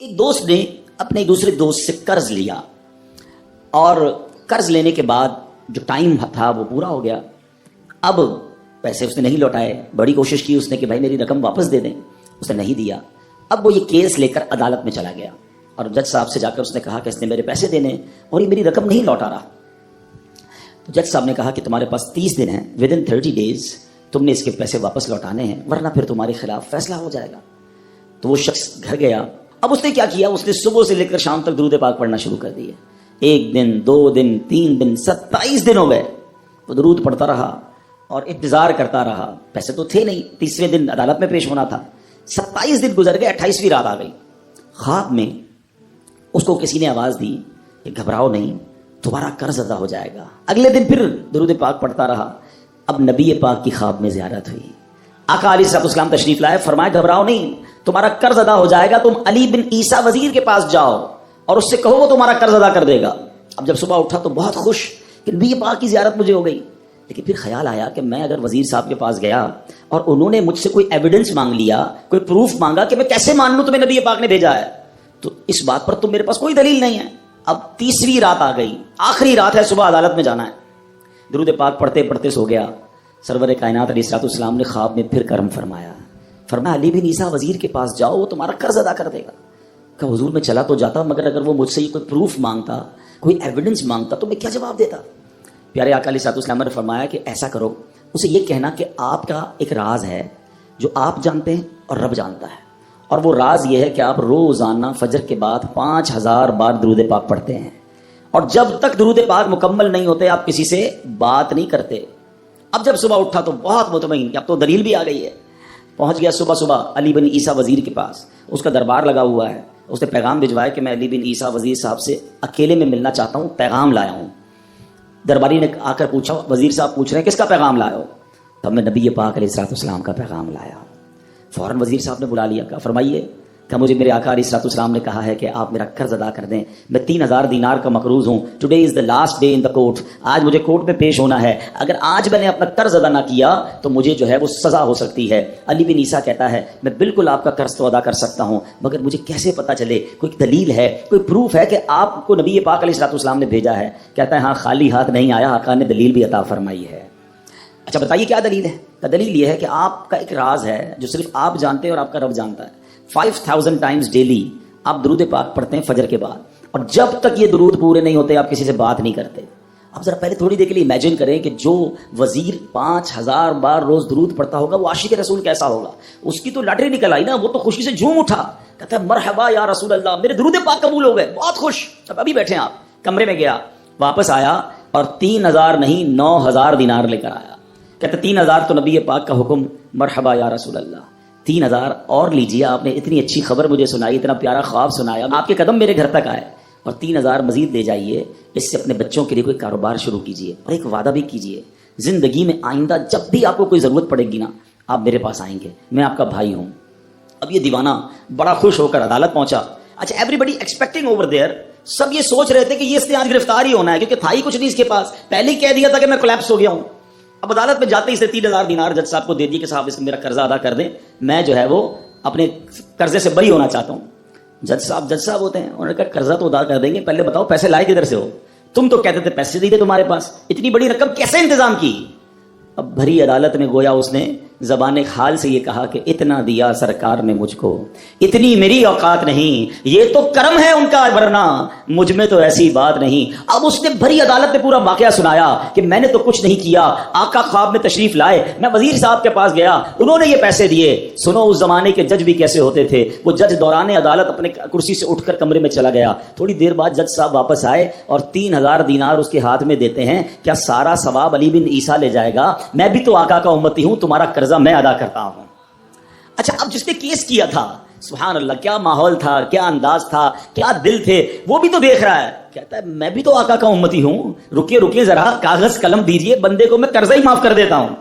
ایک دوست نے اپنے دوسرے دوست سے قرض لیا اور قرض لینے کے بعد جو ٹائم تھا وہ پورا ہو گیا. اب پیسے اس نے نہیں لوٹائے. بڑی کوشش کی اس نے کہ بھائی میری رقم واپس دے دیں, اس نے نہیں دیا. اب وہ یہ کیس لے کر عدالت میں چلا گیا اور جج صاحب سے جا کر اس نے کہا کہ اس نے میرے پیسے دینے اور یہ میری رقم نہیں لوٹا رہا. تو جج صاحب نے کہا کہ تمہارے پاس 30 دن ہیں, ود ان 30 days تم نے اس کے پیسے واپس لوٹانے ہیں ورنہ پھر تمہارے خلاف فیصلہ ہو جائے گا. تو وہ شخص گھر گیا. اب اس نے کیا کیا, اس نے صبح سے لے کر شام تک درود پاک پڑھنا شروع کر دیا. 1 دن 2 دن 3 دن 27 دن ہو گئے. وہ درود پڑھتا رہا اور انتظار کرتا رہا. پیسے تو تھے نہیں, 30ویں دن عدالت میں پیش ہونا تھا. 27 دن گزر گئے, 28ویں رات آ گئی. خواب میں اس کو کسی نے آواز دی کہ گھبراؤ نہیں, تمہارا قرض ادا ہو جائے گا. اگلے دن پھر درود پاک پڑھتا رہا. اب نبی پاک کی خواب میں زیارت ہوئی. آقا علیہ السلام تشریف لائے, فرمائے گھبراؤ نہیں, تمہارا قرض ادا ہو جائے گا. تم علی بن عیسیٰ وزیر کے پاس جاؤ اور اس سے کہو وہ تمہارا قرض ادا کر دے گا. اب جب صبح اٹھا تو بہت خوش کہ نبی پاک کی زیارت مجھے ہو گئی. لیکن پھر خیال آیا کہ میں اگر وزیر صاحب کے پاس گیا اور انہوں نے مجھ سے کوئی ایویڈنس مانگ لیا, کوئی پروف مانگا, کہ میں کیسے مان لوں تمہیں نبی پاک نے بھیجا ہے, تو اس بات پر تو میرے پاس کوئی دلیل نہیں ہے. اب 30ویں رات آ گئی, آخری رات ہے, صبح عدالت میں جانا ہے. درود پاک پڑھتے پڑھتے سو گیا. سرور کائنات علیہ السلام نے خواب میں پھر کرم فرمایا. فرمایا علی بن عیسیٰ وزیر کے پاس جاؤ, وہ تمہارا قرض ادا کر دے گا. کہ حضور میں چلا تو جاتا, مگر اگر وہ مجھ سے کوئی پروف مانگتا, کوئی ایویڈنس مانگتا تو میں کیا جواب دیتا. پیارے آقا علیہ السلام نے فرمایا کہ ایسا کرو, اسے یہ کہنا کہ آپ کا ایک راز ہے جو آپ جانتے ہیں اور رب جانتا ہے, اور وہ راز یہ ہے کہ آپ روزانہ فجر کے بعد 5000 بار درود پاک پڑھتے ہیں, اور جب تک درود پاک مکمل نہیں ہوتے آپ کسی سے بات نہیں کرتے. اب جب صبح اٹھا تو بہت مطمئن کہ اب تو دلیل بھی آ گئی ہے. پہنچ گیا صبح علی بن عیسیٰ وزیر کے پاس. اس کا دربار لگا ہوا ہے. اس نے پیغام بھجوایا کہ میں علی بن عیسیٰ وزیر صاحب سے اکیلے میں ملنا چاہتا ہوں, پیغام لایا ہوں. درباری نے آ کر پوچھا, وزیر صاحب پوچھ رہے ہیں کس کا پیغام لایا ہو؟ تب میں نبی پاک علیہ السلام کا پیغام لایا. فوراً وزیر صاحب نے بلا لیا. کہا فرمائیے. کہ مجھے میرے آقا علیہ السلام نے کہا ہے کہ آپ میرا قرض ادا کر دیں. میں 3000 دینار کا مقروض ہوں. Today is the last day in the court. آج مجھے کورٹ میں پیش ہونا ہے. اگر آج میں نے اپنا قرض ادا نہ کیا تو مجھے جو ہے وہ سزا ہو سکتی ہے. علی بن عیسیٰ کہتا ہے میں بالکل آپ کا قرض تو ادا کر سکتا ہوں, مگر مجھے کیسے پتا چلے, کوئی دلیل ہے, کوئی پروف ہے کہ آپ کو نبی پاک علیہ السلام نے بھیجا ہے؟ کہتا ہے ہاں, خالی ہاتھ نہیں آیا, آقا نے دلیل بھی عطا فرمائی ہے. اچھا بتائیے کیا دلیل ہے؟ دلیل یہ ہے کہ آپ کا ایک راز ہے جو صرف آپ جانتے ہیں اور آپ کا رب جانتا ہے. 5000 ٹائمز ڈیلی آپ درود پاک پڑھتے ہیں فجر کے بعد, اور جب تک یہ درود پورے نہیں ہوتے آپ کسی سے بات نہیں کرتے. اب ذرا پہلے تھوڑی دیر کے لیے امیجن کریں کہ جو وزیر 5000 بار روز درود پڑھتا ہوگا وہ عاشق رسول کیسا ہوگا. اس کی تو لاٹری نکل آئی نا, وہ تو خوشی سے جھوم اٹھا, کہتا ہے مرحبا یا رسول اللہ, میرے درود پاک قبول ہو گئے, بہت خوش. اب ابھی بیٹھے ہیں آپ, کمرے میں گیا, واپس آیا اور 3000 نہیں 9000 دینار لے کر آیا. کہتے 3000 تو نبی پاک کا حکم, مرحبا یا رسول اللہ, 3000 اور لیجیے, آپ نے اتنی اچھی خبر مجھے سنائی, اتنا پیارا خواب سنایا, آپ کے قدم میرے گھر تک آئے, اور 3000 مزید دے جائیے. اس سے اپنے بچوں کے لیے کوئی کاروبار شروع کیجیے, اور ایک وعدہ بھی کیجیے, زندگی میں آئندہ جب بھی آپ کو کوئی ضرورت پڑے گی نا, آپ میرے پاس آئیں گے, میں آپ کا بھائی ہوں. اب یہ دیوانہ بڑا خوش ہو کر عدالت پہنچا. اچھا everybody expecting over there, سب یہ سوچ رہے تھے کہ یہ اس نے آج گرفتار ہی ہونا ہے, کیونکہ تھا ہی کچھ نہیں اس کے پاس, پہلے ہی کہہ دیا تھا کہ میں کولیپس ہو گیا ہوں. اب عدالت میں جاتے ہی اسے 3000 دینار جج صاحب کو دے دیے کہ صاحب اس کو میرا قرضہ ادا کر دیں, میں جو ہے وہ اپنے قرضے سے بری ہونا چاہتا ہوں. جج صاحب ہوتے ہیں, انہوں نے کہا قرضہ تو ادا کر دیں گے, پہلے بتاؤ پیسے لائے کدھر سے ہو؟ تم تو کہتے تھے پیسے نہیں تھے تمہارے پاس, اتنی بڑی رقم کیسے انتظام کی؟ اب بھری عدالت میں گویا اس نے زبان حال سے یہ کہا کہ اتنا دیا سرکار نے مجھ کو, اتنی میری اوقات نہیں, یہ تو کرم ہے ان کا, ورنہ مجھ میں تو ایسی بات نہیں. اب اس نے بھری عدالت میں پورا واقعہ سنایا کہ میں نے تو کچھ نہیں کیا, آقا خواب میں تشریف لائے, میں وزیر صاحب کے پاس گیا, انہوں نے یہ پیسے دیے. سنو اس زمانے کے جج بھی کیسے ہوتے تھے. وہ جج دوران عدالت اپنے کرسی سے اٹھ کر کمرے میں چلا گیا. تھوڑی دیر بعد جج صاحب واپس آئے اور 3000 دینار اس کے ہاتھ میں دیتے ہیں. کیا سارا ثواب علی بن عیسیٰ لے جائے گا؟ میں بھی تو آقا کا امتی ہوں, تمہارا قرضہ میں ادا کرتا ہوں. اچھا اب جس نے کیس کیا تھا, سبحان اللہ, کیا ماحول تھا, کیا انداز تھا, کیا دل تھے, وہ بھی تو دیکھ رہا ہے. کہتا ہے میں بھی تو آقا کا امتی ہوں, رکیے ذرا, کاغذ قلم دیجئے, بندے کو میں قرضہ ہی معاف کر دیتا ہوں.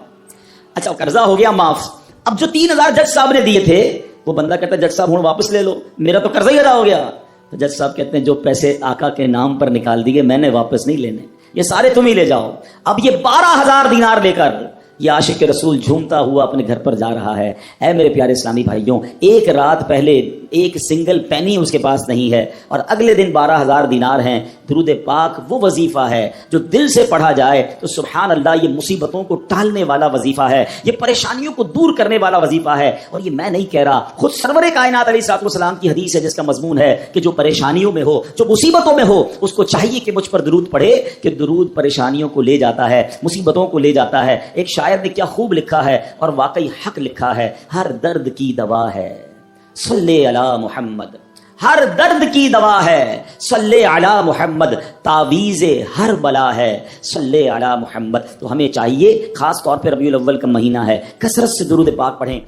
اچھا قرضہ ہو گیا معاف. اب جو 3000 جج صاحب نے دیے تھے, وہ بندہ کہتا ہے جج صاحب ہوں واپس لے لو, میرا تو قرضہ ہی ادا ہو گیا. تو جج صاحب کہتے ہیں جو پیسے آقا کے نام پر نکال دیے میں نے واپس نہیں لینے, یہ سارے تم ہی لے جاؤ. اب یہ 12000 دینار لے کر یہ عاشق رسول جھومتا ہوا اپنے گھر پر جا رہا ہے. اے میرے پیارے اسلامی بھائیوں, ایک رات پہلے ایک سنگل پینی اس کے پاس نہیں ہے، اور اگلے دن 12,000 دینار ہیں۔ درود پاک وہ وظیفہ ہے جو دل سے پڑھا جائے تو سبحان اللہ یہ مصیبتوں کو ٹالنے والا وظیفہ ہے، یہ پریشانیوں کو دور کرنے والا وظیفہ ہے۔ اور یہ میں نہیں کہہ رہا، خود سرور کائنات علیہ الصلوۃ والسلام کی حدیث ہے جس کا مضمون ہے کہ جو پریشانیوں میں ہو، جو مصیبتوں میں ہو، اس کو چاہیے کہ مجھ پر درود پڑھے، کہ درود پریشانیوں کو لے جاتا ہے، مصیبتوں کو لے جاتا ہے۔ ایک شاعر نے کیا خوب لکھا ہے اور واقعی حق لکھا ہے، ہر درد کی دوا ہے صلی علی محمد، ہر درد کی دوا ہے صلی علی محمد، تعویذ ہر بلا ہے صلی علی محمد۔ تو ہمیں چاہیے، خاص طور پہ ربیع الاول کا مہینہ ہے، کثرت سے درود پاک پڑھیں۔